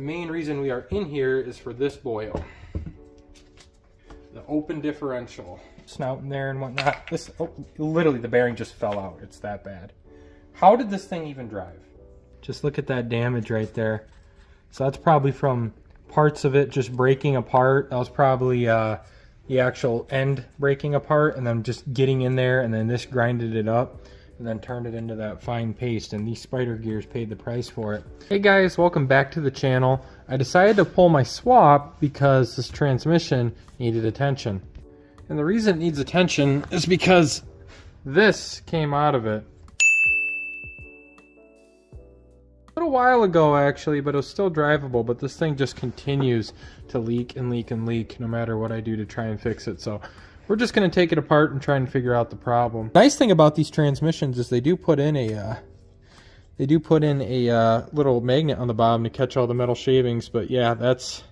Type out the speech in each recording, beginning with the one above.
The main reason we are in here is for this boil. The open differential. Snout in there and whatnot. This, literally the bearing just fell out. It's that bad. How did this thing even drive? Just look at that damage right there. So that's probably from parts of it just breaking apart. That was probably the actual end breaking apart and then just getting in there, and then this grinded it up and then turned it into that fine paste, and these spider gears paid the price for it. Hey guys, welcome back to the channel. I decided to pull my swap because this transmission needed attention. And the reason it needs attention is because this came out of it a little while ago actually, but it was still drivable, but this thing just continues to leak and leak and leak no matter what I do to try and fix it. So we're just going to take it apart and try and figure out the problem. Nice thing about these transmissions is they do put in a little magnet on the bottom to catch all the metal shavings, but yeah, that's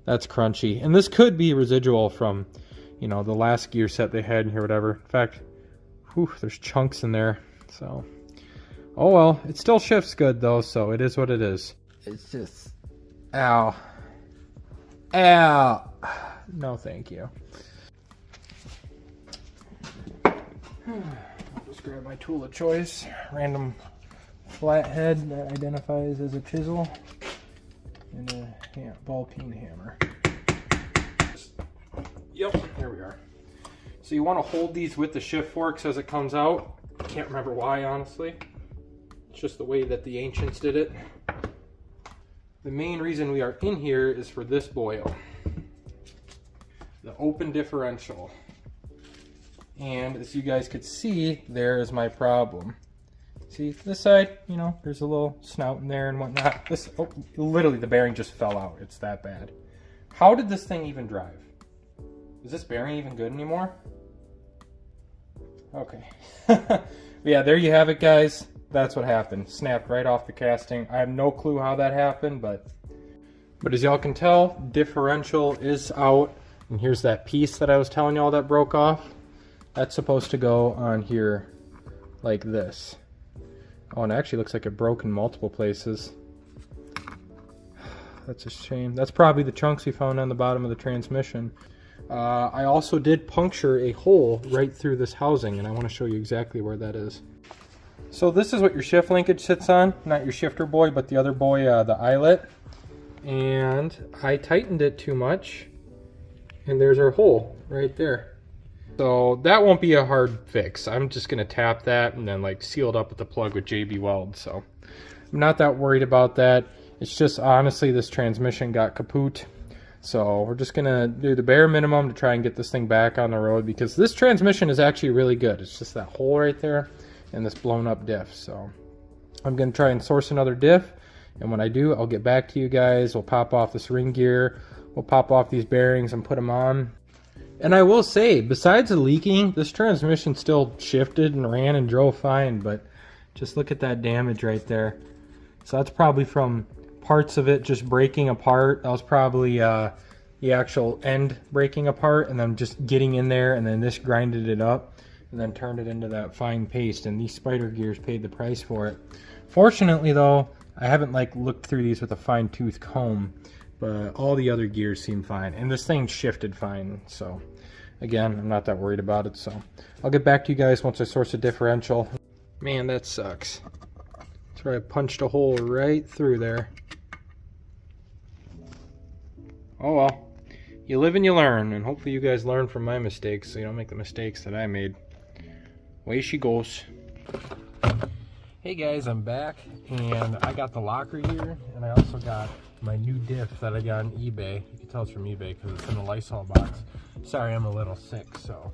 crunchy. And this could be residual from, you know, the last gear set they had in here, whatever. In fact, whew, there's chunks in there. So oh well, it still shifts good though, so it is what it is. It's just, ow. Ow. No thank you. I'll just grab my tool of choice. Random flathead that identifies as a chisel. And a ball peen hammer. Yep, here we are. So you want to hold these with the shift forks as it comes out. I can't remember why, honestly. It's just the way that the ancients did it. The main reason we are in here is for this boil. The open differential. And as you guys could see, there is my problem. See, this side, you know, there's a little snout in there and whatnot. This, literally the bearing just fell out. It's that bad. How did this thing even drive? Is this bearing even good anymore? Okay. Yeah, there you have it, guys. That's what happened. Snapped right off the casting. I have no clue how that happened, but as y'all can tell, differential is out. And here's that piece that I was telling y'all that broke off. That's supposed to go on here like this. Oh, and it actually looks like it broke in multiple places. That's a shame. That's probably the chunks we found on the bottom of the transmission. I also did puncture a hole right through this housing, and I want to show you exactly where that is. So this is what your shift linkage sits on, not your shifter buoy, but the other buoy, the eyelet. And I tightened it too much, and there's our hole right there. So that won't be a hard fix. I'm just gonna tap that and then like seal it up with the plug with JB Weld. So I'm not that worried about that. It's just honestly this transmission got kaput. So we're just gonna do the bare minimum to try and get this thing back on the road, because this transmission is actually really good. It's just that hole right there and this blown up diff. So I'm gonna try and source another diff, and when I do, I'll get back to you guys. We'll pop off this ring gear, we'll pop off these bearings and put them on. And I will say, besides the leaking, this transmission still shifted and ran and drove fine, but just look at that damage right there. So that's probably from parts of it just breaking apart. That was probably the actual end breaking apart and then just getting in there, and then this grinded it up and then turned it into that fine paste, and these spider gears paid the price for it. Fortunately though, I haven't like looked through these with a fine tooth comb, but all the other gears seem fine, and this thing shifted fine. So again, I'm not that worried about it. So I'll get back to you guys once I source a differential. Man, that sucks. That's where I punched a hole right through there. Oh well, you live and you learn, and hopefully you guys learn from my mistakes so you don't make the mistakes that I made. Away she goes. Hey guys, I'm back, and I got the locker here, and I also got my new diff that I got on eBay. You can tell it's from eBay because it's in a Lysol box. Sorry, I'm a little sick, so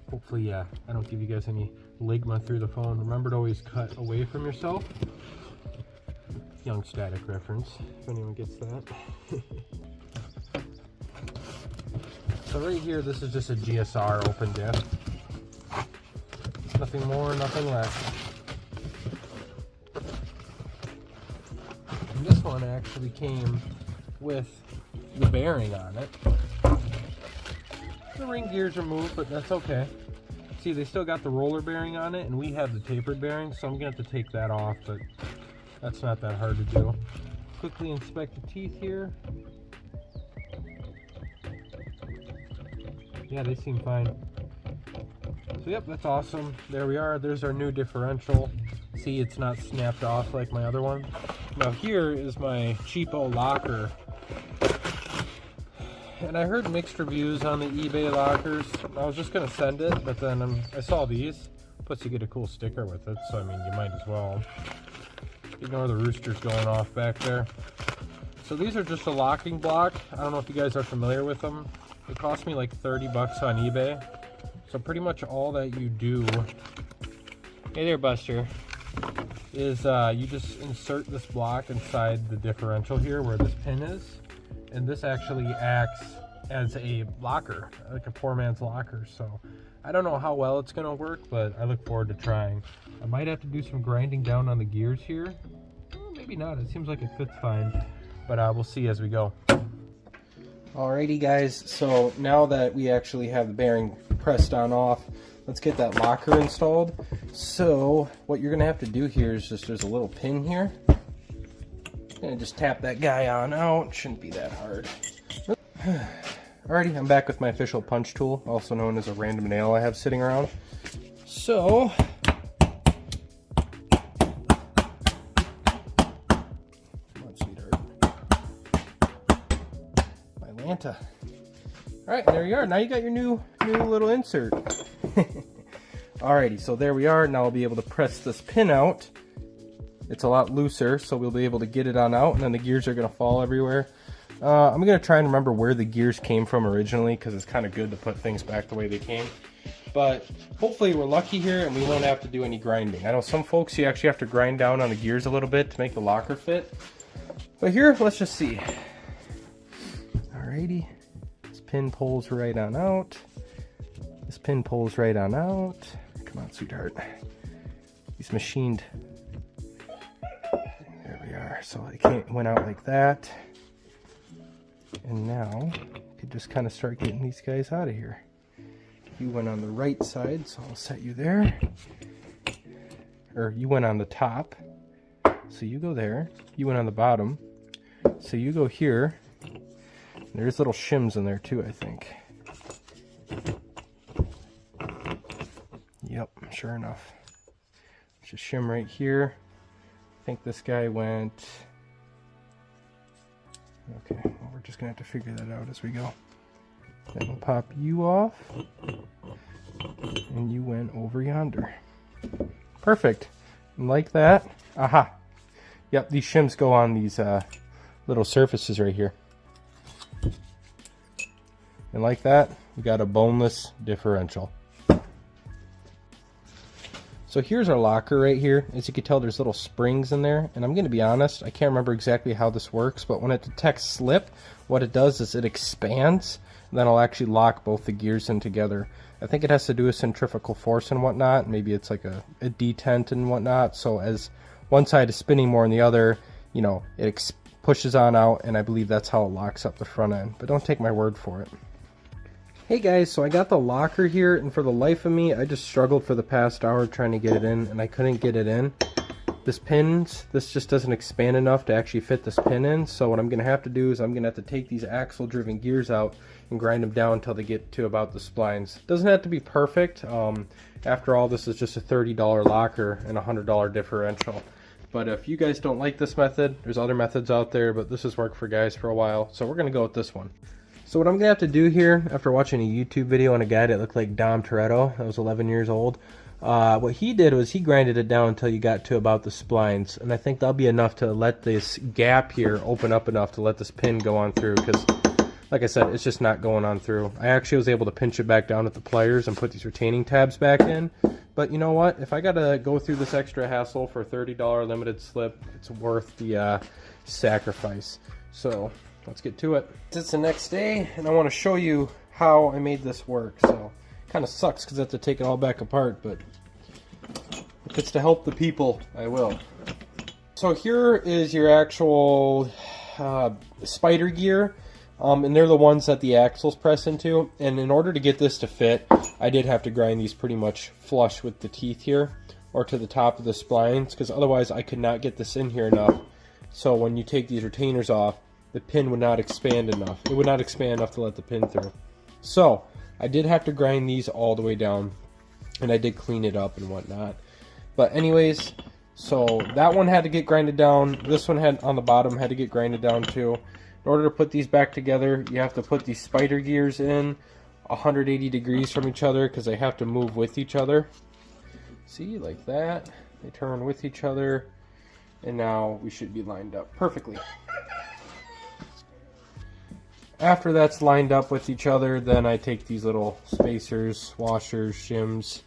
hopefully I don't give you guys any ligma through the phone. Remember to always cut away from yourself. Young static reference, if anyone gets that. So right here, this is just a GSR open diff. Nothing more, nothing less. And this one actually came with the bearing on it. The ring gears are moved, but that's okay. See, they still got the roller bearing on it, and we have the tapered bearing, so I'm gonna have to take that off, but that's not that hard to do. quickly inspect the teeth here. Yeah, they seem fine. So yep, that's awesome. There we are. There's our new differential. See, it's not snapped off like my other one. Now here is my cheapo locker. And I heard mixed reviews on the eBay lockers. I was just gonna send it, but then I saw these. Plus you get a cool sticker with it, so I mean, you might as well. Ignore the roosters going off back there. So these are just a locking block. I don't know if you guys are familiar with them. It cost me like 30 bucks on eBay. So pretty much all that you do, hey there Buster, is you just insert this block inside the differential here where this pin is. And this actually acts as a locker, like a poor man's locker. So I don't know how well it's gonna work, but I look forward to trying. I might have to do some grinding down on the gears here. Well, maybe not, it seems like it fits fine, but we'll see as we go. Alrighty guys, so now that we actually have the bearing pressed on off, let's get that locker installed. So what you're gonna have to do here is just, there's a little pin here. Gonna just tap that guy on out. Shouldn't be that hard. Alrighty, I'm back with my official punch tool, also known as a random nail I have sitting around. So, come on, sweetheart. My Lanta. Alright, there you are. Now you got your new little insert. Alrighty, so there we are. Now I'll be able to press this pin out. It's a lot looser, so we'll be able to get it on out, and then the gears are going to fall everywhere. I'm going to try and remember where the gears came from originally, because it's kind of good to put things back the way they came. But hopefully we're lucky here, and we won't have to do any grinding. I know some folks, you actually have to grind down on the gears a little bit to make the locker fit. But here, let's just see. Alrighty. This pin pulls right on out. This pin pulls right on out. Come on, sweetheart. He's machined. So it went out like that, and now you could just kind of start getting these guys out of here. You went on the right side, so I'll set you there, or you went on the top, so you go there. You went on the bottom, so you go here. There's little shims in there too, I think. Yep, sure enough. There's a shim right here. I think this guy went, okay, well, we're just gonna have to figure that out as we go. Then we'll pop you off, and you went over yonder. Perfect. And like that, aha. Yep, these shims go on these little surfaces right here. And like that, we got a boneless differential. So here's our locker right here. As you can tell, there's little springs in there. And I'm going to be honest, I can't remember exactly how this works, but when it detects slip, what it does is it expands, and then it'll actually lock both the gears in together. I think it has to do with centrifugal force and whatnot. Maybe it's like a detent and whatnot. So as one side is spinning more than the other, you know, it pushes on out, and I believe that's how it locks up the front end. But don't take my word for it. Hey guys, so I got the locker here, and for the life of me, I just struggled for the past hour trying to get it in, and I couldn't get it in. This just doesn't expand enough to actually fit this pin in, so what I'm going to have to do is I'm going to have to take these axle-driven gears out and grind them down until they get to about the splines. Doesn't have to be perfect. After all, this is just a $30 locker and a $100 differential. But if you guys don't like this method, there's other methods out there, but this has worked for guys for a while, so we're going to go with this one. So what I'm going to have to do here, after watching a YouTube video on a guy that looked like Dom Toretto, that was 11 years old, what he did was he grinded it down until you got to about the splines. And I think that'll be enough to let this gap here open up enough to let this pin go on through, because, like I said, it's just not going on through. I actually was able to pinch it back down with the pliers and put these retaining tabs back in. But you know what? If I got to go through this extra hassle for a $30 limited slip, it's worth the sacrifice. So let's get to it. It's the next day, and I want to show you how I made this work. So kind of sucks because I have to take it all back apart, but if it's to help the people, I will. So here is your actual spider gear, and they're the ones that the axles press into. And in order to get this to fit, I did have to grind these pretty much flush with the teeth here, or to the top of the splines, because otherwise I could not get this in here enough So when you take these retainers off, the pin would not expand enough. It would not expand enough to let the pin through. So I did have to grind these all the way down, and I did clean it up and whatnot. But anyways, so that one had to get grinded down. This one had on the bottom had to get grinded down too. In order to put these back together, you have to put these spider gears in 180 degrees from each other because they have to move with each other. See, like that. They turn with each other, and now we should be lined up perfectly. After that's lined up with each other, then I take these little spacers, washers, shims,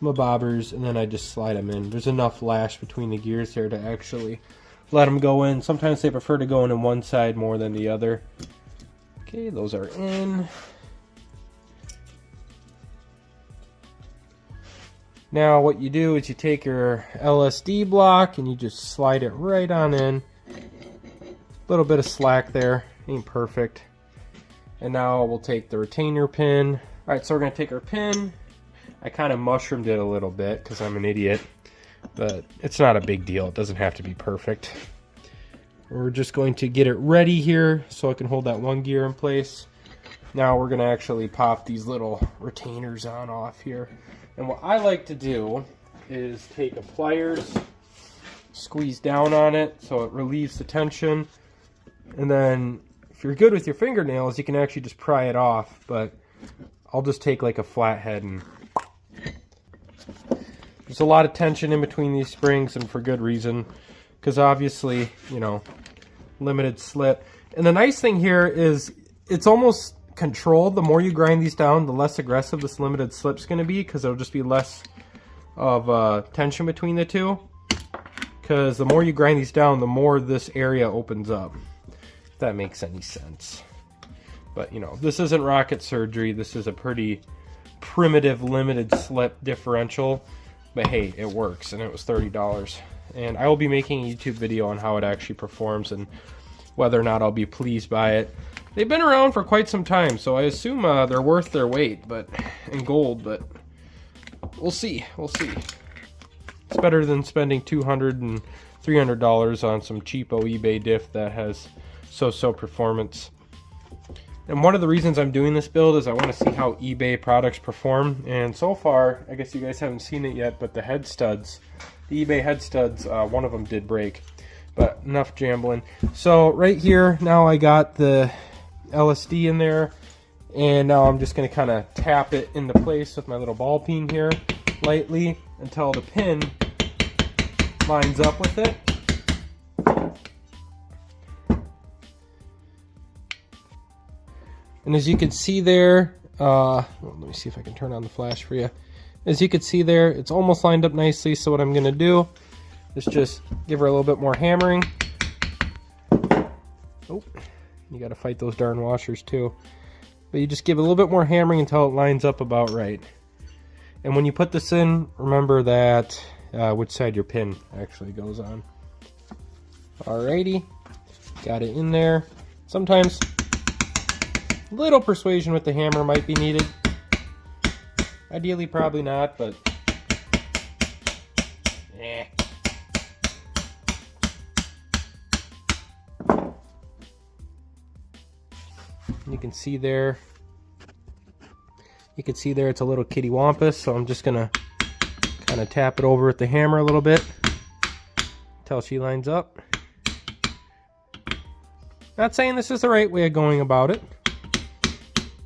bobbers, and then I just slide them in. There's enough lash between the gears there to actually let them go in. Sometimes they prefer to go in on one side more than the other. Okay, those are in. Now what you do is you take your LSD block and you just slide it right on in. A little bit of slack there, ain't perfect. And now we'll take the retainer pin. Alright, so we're going to take our pin. I kind of mushroomed it a little bit because I'm an idiot, but it's not a big deal. It doesn't have to be perfect. We're just going to get it ready here so I can hold that one gear in place. Now we're going to actually pop these little retainers on off here. And what I like to do is take a pliers, squeeze down on it so it relieves the tension, and then if you're good with your fingernails, you can actually just pry it off, but I'll just take like a flathead, and there's a lot of tension in between these springs, and for good reason, because obviously, you know, limited slip. And the nice thing here is it's almost controlled. The more you grind these down, the less aggressive this limited slip's going to be, because it'll just be less of tension between the two. Because the more you grind these down, the more this area opens up. If that makes any sense. But, you know, this isn't rocket surgery. This is a pretty primitive limited slip differential. But hey, it works, and it was $30. And I will be making a YouTube video on how it actually performs and whether or not I'll be pleased by it. They've been around for quite some time, so I assume they're worth their weight in gold, but we'll see. We'll see. It's better than spending $200 and $300 on some cheapo eBay diff that has so-so performance. And one of the reasons I'm doing this build is I want to see how eBay products perform. And so far, I guess you guys haven't seen it yet, but the head studs, the eBay head studs, one of them did break. But enough jambling. So right here, now I got the LSD in there, and now I'm just going to kind of tap it into place with my little ball peen here lightly until the pin lines up with it. And as you can see there, well, let me see if I can turn on the flash for you. As you can see there, it's almost lined up nicely, so what I'm going to do is just give her a little bit more hammering. Oh, you got to fight those darn washers too. But you just give it a little bit more hammering until it lines up about right. And when you put this in, remember that which side your pin actually goes on. Alrighty, got it in there. Sometimes a little persuasion with the hammer might be needed. Ideally, probably not, but eh. You can see there. You can see there it's a little kitty wampus, so I'm just gonna kind of tap it over with the hammer a little bit until she lines up. Not saying this is the right way of going about it.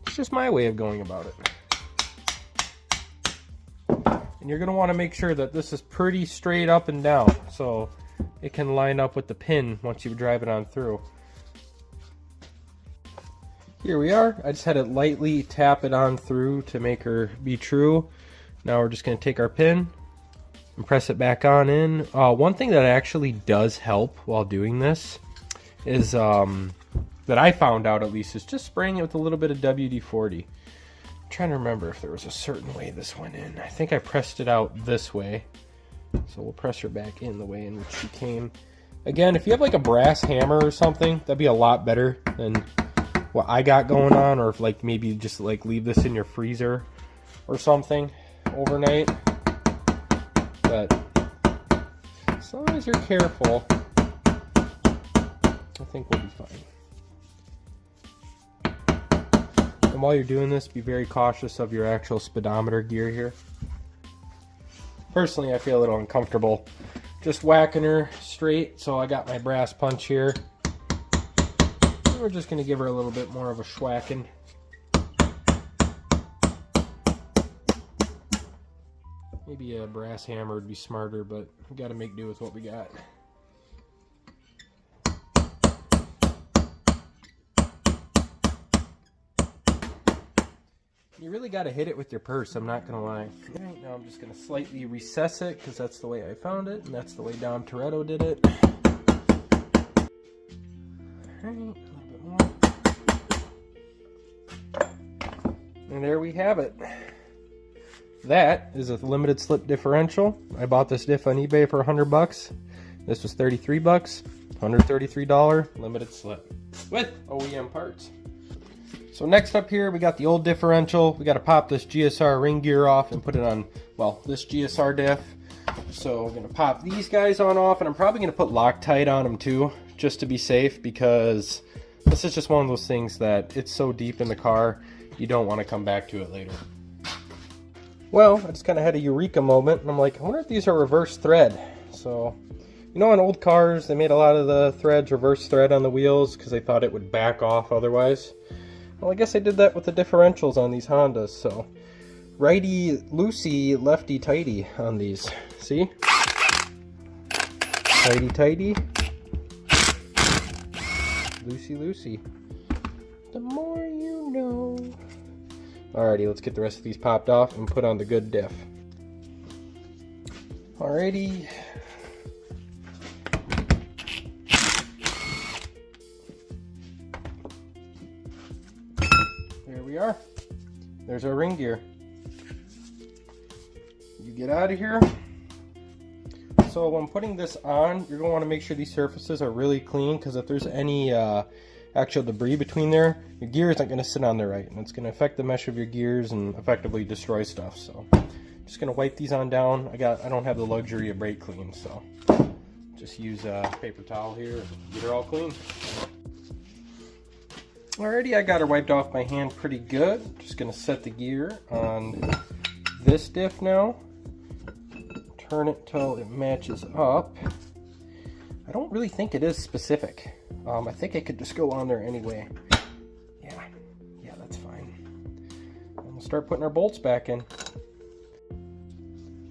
It's just my way of going about it. And you're going to want to make sure that this is pretty straight up and down so it can line up with the pin once you drive it on through. Here we are. I just had to lightly tap it on through to make her be true. Now we're just going to take our pin and press it back on in. One thing that actually does help while doing this is, that I found out at least, is just spraying it with a little bit of WD-40. I'm trying to remember if there was a certain way this went in. I think I pressed it out this way. So we'll press her back in the way in which she came. Again, if you have like a brass hammer or something, that'd be a lot better than what I got going on, or if like maybe just like leave this in your freezer or something overnight. But as long as you're careful, I think we'll be fine. And while you're doing this, be very cautious of your actual speedometer gear here. Personally, I feel a little uncomfortable just whacking her straight, so I got my brass punch here. And we're just going to give her a little bit more of a schwacking. Maybe a brass hammer would be smarter, but we got to make do with what we got. You really got to hit it with your purse, I'm not going to lie. Right, now I'm just going to slightly recess it because that's the way I found it, and that's the way Dom Toretto did it. Alright, a little bit more. And there we have it. That is a limited slip differential. I bought this diff on eBay for 100 bucks. This was 33 bucks. $133 limited slip with OEM parts. So next up here, we got the old differential. We got to pop this GSR ring gear off and put it on, well, this GSR diff. So we're going to pop these guys on off, and I'm probably going to put Loctite on them too, just to be safe, because this is just one of those things that it's so deep in the car, you don't want to come back to it later. Well, I just kind of had a eureka moment, and I'm like, I wonder if these are reverse thread. So, you know, on old cars, they made a lot of the threads reverse thread on the wheels because they thought it would back off otherwise. Well, I guess I did that with the differentials on these Hondas, so righty loosey, lefty tighty on these. See? Tighty tighty. Loosey loosey. The more you know. Alrighty, let's get the rest of these popped off and put on the good diff. Alrighty. There we are. There's our ring gear. You get out of here. So when putting this on, you're going to want to make sure these surfaces are really clean, because if there's any actual debris between there, your gear isn't going to sit on there right, and it's going to affect the mesh of your gears and effectively destroy stuff. So I'm just going to wipe these on down. I don't have the luxury of brake clean, so just use a paper towel here and get her all clean. Alrighty, I got her wiped off my hand pretty good. Just going to set the gear on this diff now. Turn it till it matches up. I don't really think it is specific. I think I could just go on there anyway. Yeah, that's fine. And we'll start putting our bolts back in.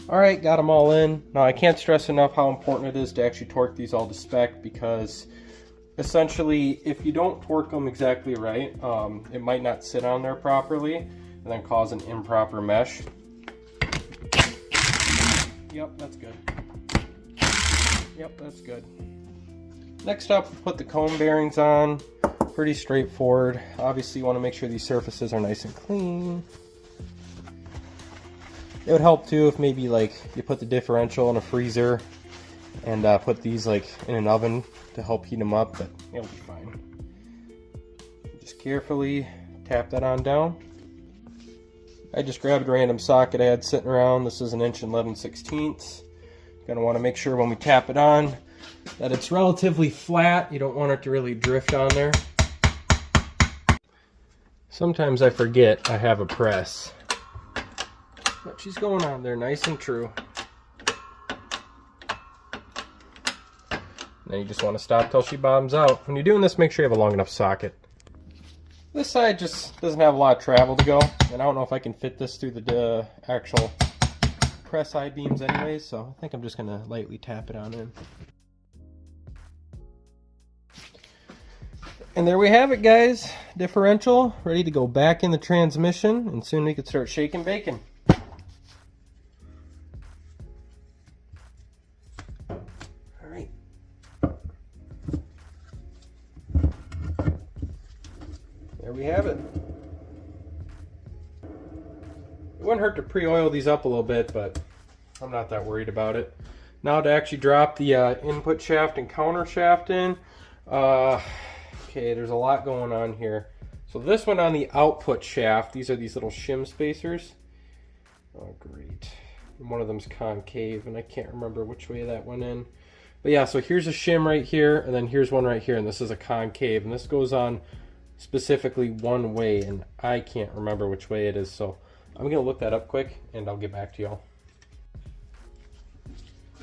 Alright, got them all in. Now I can't stress enough how important it is to actually torque these all to spec, because essentially if you don't torque them exactly right, it might not sit on there properly and then cause an improper mesh. Yep, that's good. Yep, that's good. Next up, we'll put the cone bearings on. Pretty straightforward. Obviously, you want to make sure these surfaces are nice and clean. It would help too if maybe like you put the differential in a freezer and put these like in an oven to help heat them up, but it'll be fine. Just carefully tap that on down. I just grabbed a random socket I had sitting around. This is 1 inch and 11/16. Gonna want to make sure when we tap it on that it's relatively flat. You don't want it to really drift on there. Sometimes I forget I have a press, but she's going on there nice and true. Then you just want to stop till she bottoms out. When you're doing this, make sure you have a long enough socket. This side just doesn't have a lot of travel to go, and I don't know if I can fit this through the actual press I-beams anyways, so I think I'm just going to lightly tap it on in. And there we have it, guys. Differential ready to go back in the transmission, and soon we can start shaking bacon. Alright. There we have it. It wouldn't hurt to pre-oil these up a little bit, but I'm not that worried about it. Now to actually drop the input shaft and counter shaft in. Okay, there's a lot going on here. So this one on the output shaft, these are these little shim spacers. Oh, great. And one of them's concave, and I can't remember which way that went in. But yeah, so here's a shim right here, and then here's one right here, and this is a concave, and this goes on specifically one way, and I can't remember which way it is, so I'm gonna look that up quick and I'll get back to y'all.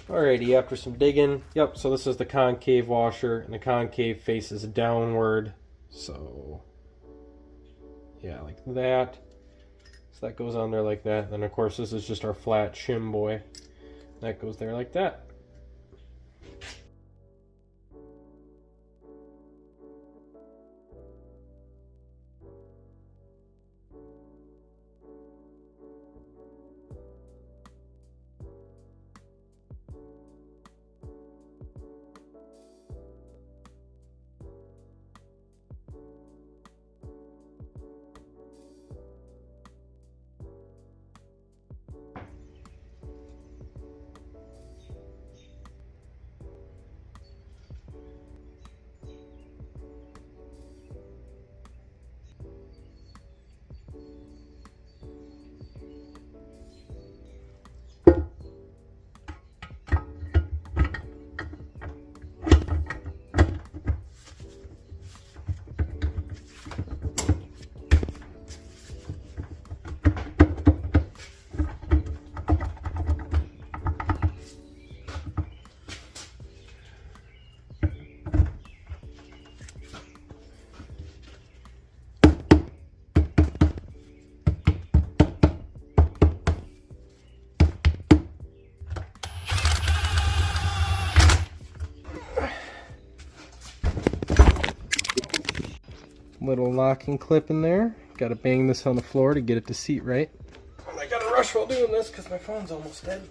Alrighty, after some digging, yep, so this is the concave washer, and the concave faces downward, so yeah, like that. So that goes on there like that, and then of course this is just our flat shim boy. That goes there like that. Little locking clip in there. Gotta bang this on the floor to get it to seat right. And I gotta rush while doing this because my phone's almost dead.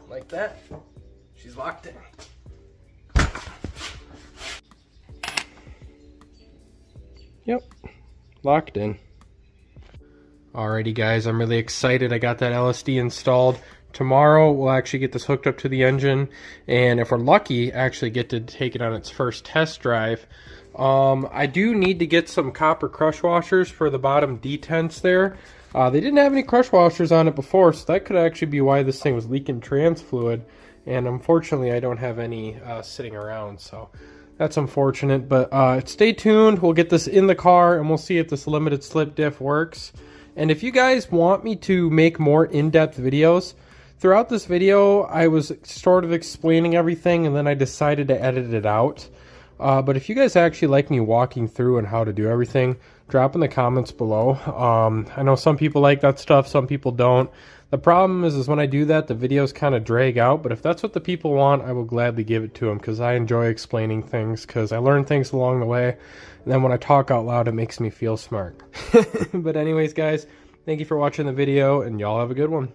Like that. She's locked in. Yep, locked in. Alrighty guys, I'm really excited. I got that LSD installed. Tomorrow we'll actually get this hooked up to the engine, and if we're lucky, actually get to take it on its first test drive. I do need to get some copper crush washers for the bottom detents there. They didn't have any crush washers on it before, so that could actually be why this thing was leaking trans fluid, and unfortunately I don't have any sitting around, so that's unfortunate. But stay tuned, we'll get this in the car and we'll see if this limited slip diff works. And if you guys want me to make more in-depth videos, throughout this video, I was sort of explaining everything and then I decided to edit it out. But if you guys actually like me walking through and how to do everything, drop in the comments below. I know some people like that stuff, some people don't. The problem is when I do that, the videos kind of drag out. But if that's what the people want, I will gladly give it to them because I enjoy explaining things because I learn things along the way. And then when I talk out loud, it makes me feel smart. But anyways, guys, thank you for watching the video and y'all have a good one.